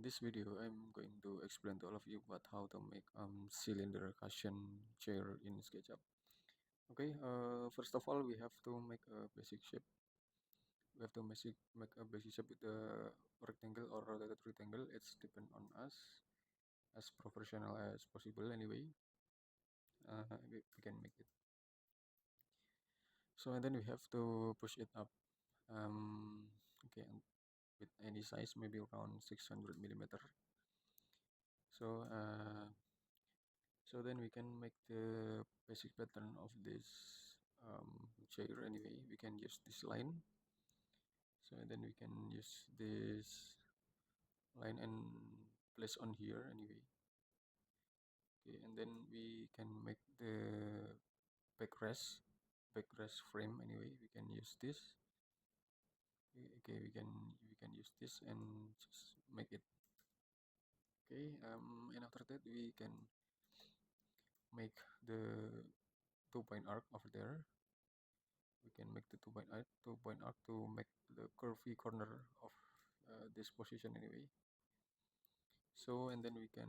this video, I'm going to explain to all of you about how to make cylinder cushion chair in SketchUp. Okay, first of all, we have to make a basic shape. We have to make a basic shape with a rectangle or rotated rectangle. It's depend on us, as professional as possible. Anyway, we can make it. So and then we have to push it up. Okay, and with any size, maybe around 600 millimeter. So so then we can make the basic pattern of this chair. Anyway, we can use this line. So then we can use this line and place on here anyway. Okay, and then we can make the backrest frame. Anyway, we can use this. Okay, we can use this and just make it. Okay, and after that we can make the 2-point arc over there. We can make the 2-point arc to make the curvy corner of this position anyway. So and then we can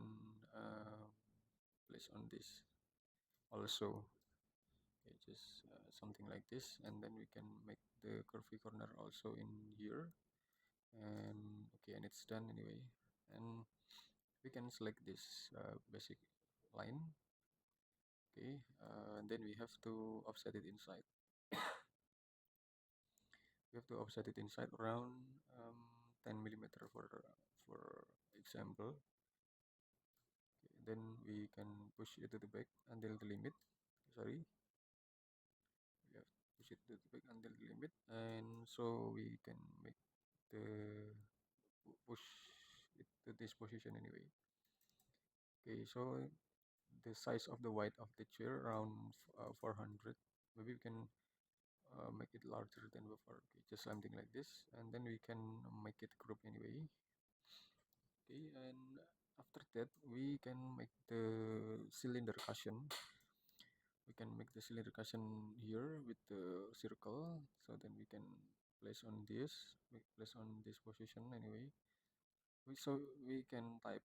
place on this also. Okay, just something like this, and then we can make the curvy corner also in here. And okay, and it's done anyway. And we can select this basic line. Okay, and then we have to offset it inside. We have to offset it inside around 10 millimeter for example. Okay, then we can push it to the back until the limit. Sorry, we have to push it to the back until the limit, and so we can make the push it to this position anyway. Okay, so the size of the weight of the chair around 400. Maybe we can make it larger than before. Okay, just something like this, and then we can make it group anyway. Okay, and after that we can make the cylinder cushion. We can make the cylinder cushion here with the circle. So then we can place on this position anyway. So we can type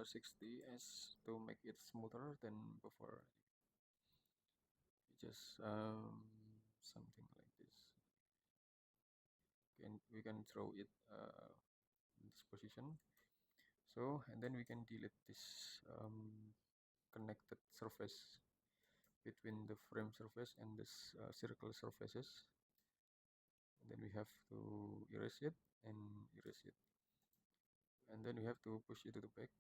60 as to make it smoother than before. Just something like this. We can throw it in this position. So and then we can delete this connected surface between the frame surface and this circle surfaces. And then we have to erase it and erase it, and then we have to push it to the back.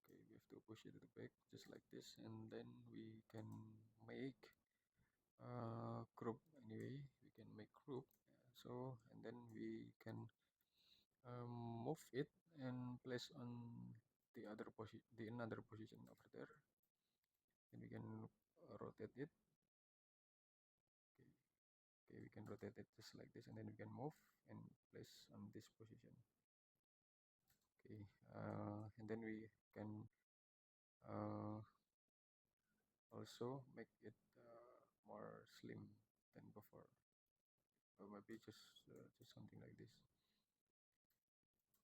Okay, we have to push it to the back just like this, and then we can make group anyway. We can make group. So and then we can move it and place on the another position over there. Then we can rotate it. Okay, we can rotate it just like this, and then we can move and place on this position. Okay, and then we can also make it more slim than before, or maybe just something like this.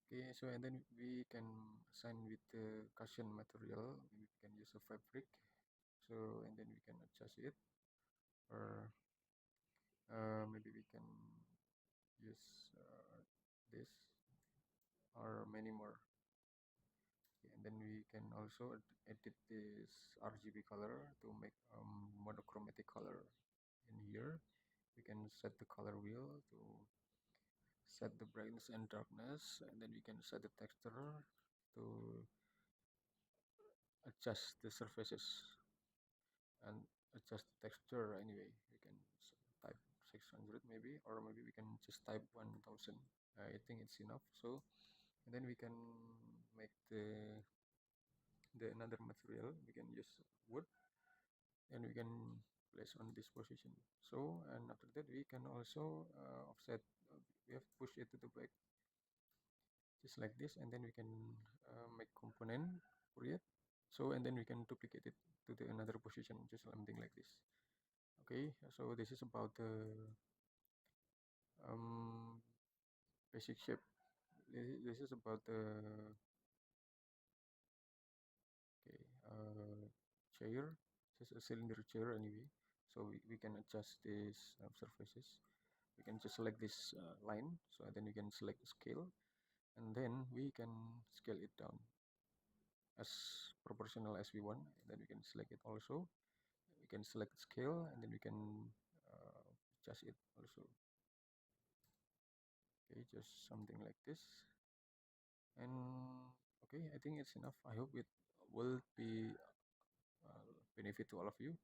Okay, so and then we can assign with the cushion material. Maybe we can use a fabric. So and then we can adjust it, or maybe we can use this or many more. Okay, and then we can also edit this RGB color to make monochromatic color in here. We can set the color wheel to set the brightness and darkness, and then we can set the texture to adjust the surfaces and adjust the texture. Anyway, we can type 600 maybe, or maybe we can just type 1000. I think it's enough. So and then we can make the another material. We can use wood, and we can place on this position. So and after that we can also offset. We have to push it to the back just like this, and then we can make component, create. So and then we can duplicate it to the another position, just something like this. Okay, so this is about the um, basic shape. This is about the chair, just a cylinder chair anyway. So we can adjust these surfaces. We can just select this line, so then we can select scale, and then we can scale it down as proportional as we want. And then we can select it also. We can select scale, and then we can adjust it also. Okay, just something like this. And okay, I think it's enough. I hope it will be benefit to all of you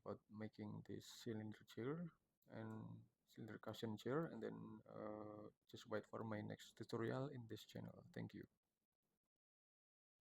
about making this cylinder chair and cylinder cushion chair, and then just wait for my next tutorial in this channel. Thank you.